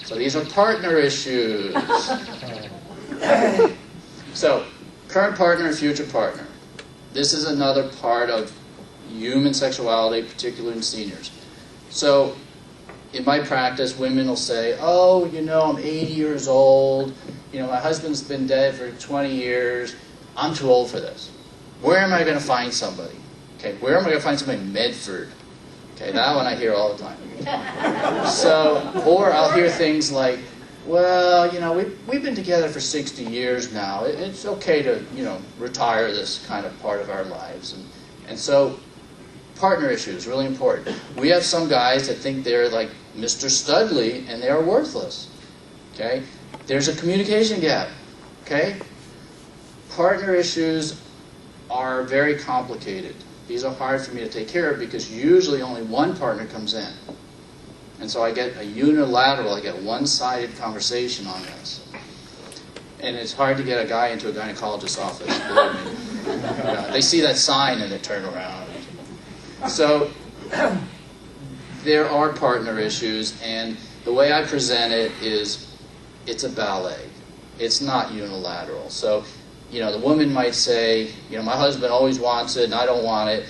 So these are partner issues. So, current partner and future partner. This is another part of human sexuality, particularly in seniors. So, in my practice, women will say, oh, you know, I'm 80 years old, you know, my husband's been dead for 20 years, I'm too old for this. Where am I going to find somebody? Okay, where am I going to find somebody in Medford? Okay, that one I hear all the time. So, or I'll hear things like, well, you know, we've been together for 60 years now. It's okay to, you know, retire this kind of part of our lives. And so, partner issues, really important. We have some guys that think they're like Mr. Studley and they are worthless. Okay? There's a communication gap. Okay? Partner issues are very complicated. These are hard for me to take care of because usually only one partner comes in. And so I get a unilateral, I get one-sided conversation on this. And it's hard to get a guy into a gynecologist's office, believe me. They see that sign and they turn around. So there are partner issues, and the way I present it is it's a ballet. It's not unilateral. So, you know, the woman might say, you know, my husband always wants it and I don't want it,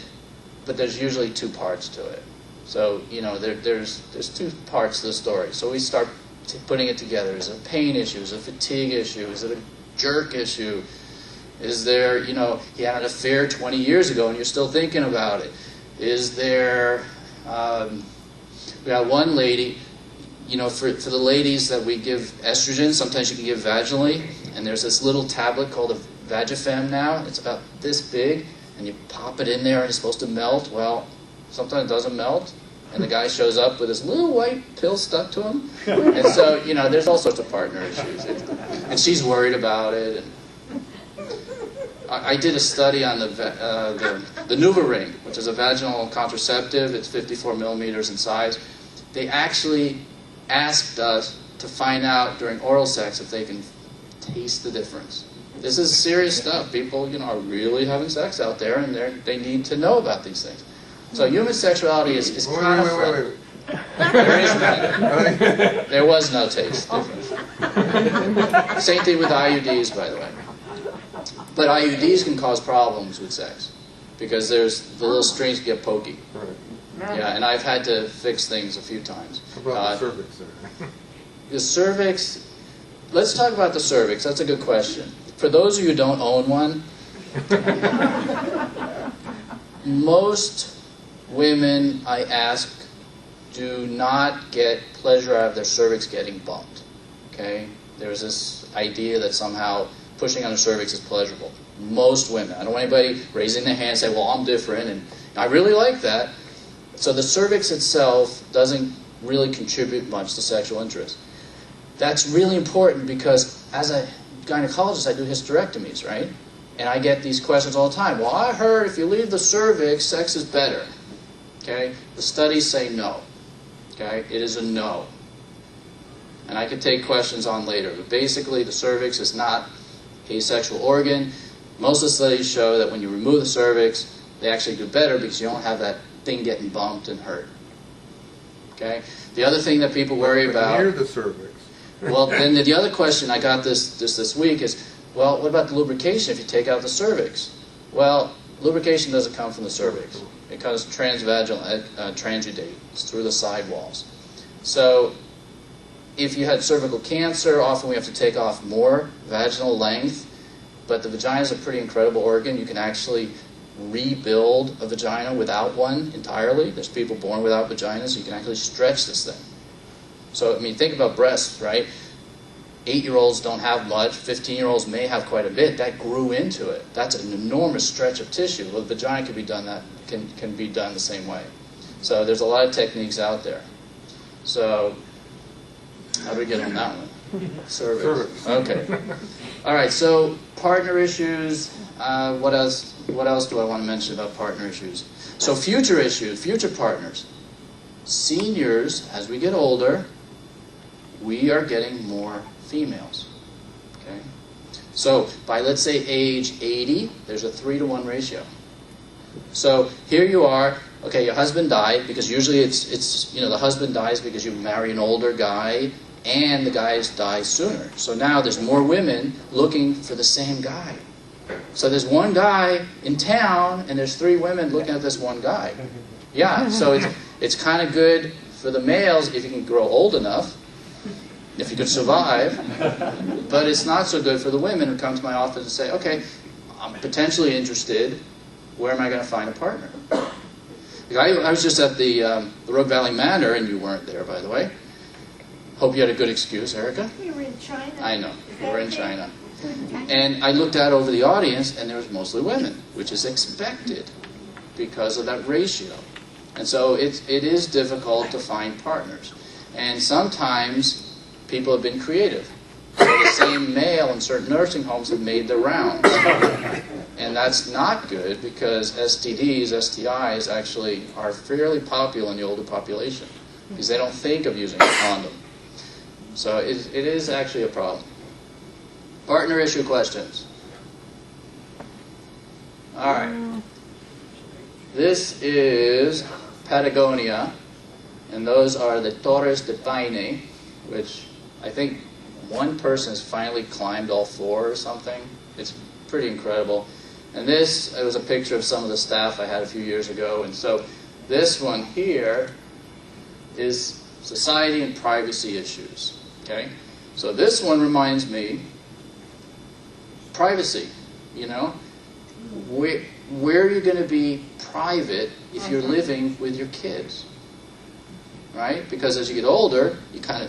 but there's usually two parts to it. So, you know, there's two parts to the story. So we start putting it together. Is it a pain issue? Is it a fatigue issue? Is it a jerk issue? Is there, you know, he had an affair 20 years ago and you're still thinking about it? Is there, we got one lady, you know, for the ladies that we give estrogen, sometimes you can give vaginally, and there's this little tablet called a Vagifem now. It's about this big, and you pop it in there and it's supposed to melt. Well, sometimes it doesn't melt, and the guy shows up with this little white pill stuck to him. And so, you know, there's all sorts of partner issues. And she's worried about it. And I did a study on the NuvaRing, which is a vaginal contraceptive. It's 54 millimeters in size. They actually asked us to find out during oral sex if they can taste the difference. This is serious stuff. People, you know, are really having sex out there, and they need to know about these things. So human sexuality is kind of fun. There is none. There was no taste difference. Same thing with IUDs, by the way. But IUDs can cause problems with sex because there's the little strings get pokey. Right. Yeah, and I've had to fix things a few times. What about the cervix? The cervix. Let's talk about the cervix. That's a good question. For those of you who don't own one, most women I ask do not get pleasure out of their cervix getting bumped. Okay? There's this idea that somehow pushing on the cervix is pleasurable. Most women. I don't want anybody raising their hand and say, well, I'm different, and I really like that. So the cervix itself doesn't really contribute much to sexual interest. That's really important because as a gynecologist, I do hysterectomies, right? And I get these questions all the time. Well, I heard if you leave the cervix, sex is better. Okay? The studies say no. Okay? It is a no. And I could take questions on later. But basically, the cervix is not a sexual organ. Most of the studies show that when you remove the cervix, they actually do better because you don't have that thing getting bumped and hurt. Okay? The other thing that people worry about... Near the cervix. Well, then the other question I got this week is, well, what about the lubrication if you take out the cervix? Well, lubrication doesn't come from the cervix. It comes transvaginal, transudate. It's through the side walls. So if you had cervical cancer, often we have to take off more vaginal length, but the vagina is a pretty incredible organ. You can actually rebuild a vagina without one entirely. There's people born without vaginas, so you can actually stretch this thing. So, I mean, think about breasts, right? 8-year-olds don't have much. 15-year-olds may have quite a bit. That grew into it. That's an enormous stretch of tissue. Well, the vagina can be done can be done the same way. So there's a lot of techniques out there. So how do we get on that one? Cervix. Okay. All right. So partner issues. What else? What else do I want to mention about partner issues? So future issues, future partners. Seniors, as we get older, we are getting more females. Okay? So by, let's say, age 80, there's a 3-to-1 ratio. So here you are, okay, your husband died, because usually it's you know, the husband dies because you marry an older guy, and the guys die sooner. So now there's more women looking for the same guy. So there's one guy in town, and there's 3 women looking at this one guy. Yeah, so it's kind of good for the males if you can grow old enough, if you can survive, but it's not so good for the women who come to my office and say, okay, I'm potentially interested, where am I going to find a partner? I was just at the Rogue Valley Manor, and you weren't there, by the way. Hope you had a good excuse, Erica. We were in China. I know, we were in China. And I looked out over the audience, and there was mostly women, which is expected because of that ratio. And so it is difficult to find partners. And sometimes people have been creative. So the same male in certain nursing homes have made their rounds. And that's not good because STDs, STIs actually are fairly popular in the older population because they don't think of using a condom. So it is actually a problem. Partner issue questions. All right. This is Patagonia, and those are the Torres de Paine, which I think one person has finally climbed all 4 or something. It's pretty incredible. And this, it was a picture of some of the staff I had a few years ago. And so this one here is society and privacy issues. Okay? So this one reminds me, privacy, you know? Where are you going to be private if you're living with your kids? Right? Because as you get older,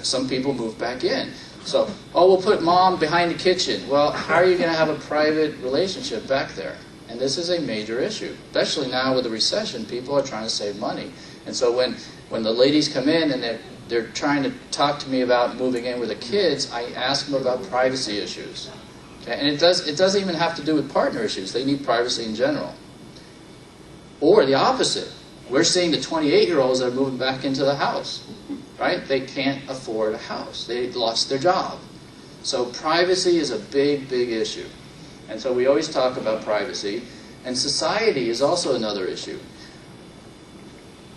some people move back in. So, we'll put mom behind the kitchen. Well, how are you going to have a private relationship back there? And this is a major issue. Especially now with the recession, people are trying to save money. And so when the ladies come in and they're trying to talk to me about moving in with the kids, I ask them about privacy issues. Okay? And it doesn't even have to do with partner issues. They need privacy in general. Or the opposite. We're seeing the 28-year-olds that are moving back into the house. Right? They can't afford a house. They lost their job. So privacy is a big, big issue. And so we always talk about privacy. And society is also another issue.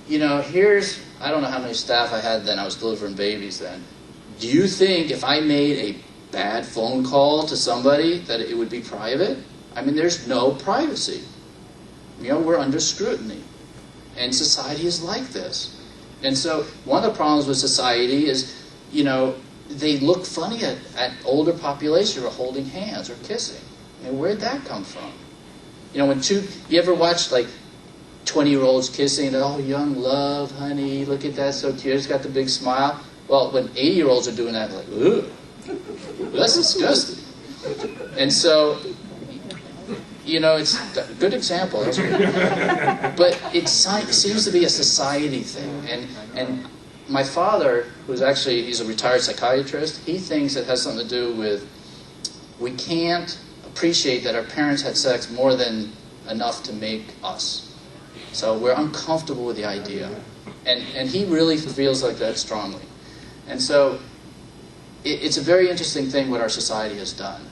You know, I don't know how many staff I had then. I was delivering babies then. Do you think if I made a bad phone call to somebody that it would be private? I mean, there's no privacy. You know, we're under scrutiny. And society is like this. And so one of the problems with society is, you know, they look funny at older population who are holding hands or kissing. I mean, where'd that come from? You know, you ever watch like 20-year-olds kissing, they're all young love, honey, look at that, so cute, it's got the big smile. Well, when 80-year-olds are doing that, like, ooh, that's disgusting. And so, you know, it's a good example. But it seems to be a society thing. And my father, he's a retired psychiatrist, he thinks it has something to do with we can't appreciate that our parents had sex more than enough to make us. So we're uncomfortable with the idea. And he really feels like that strongly. And so it's a very interesting thing what our society has done.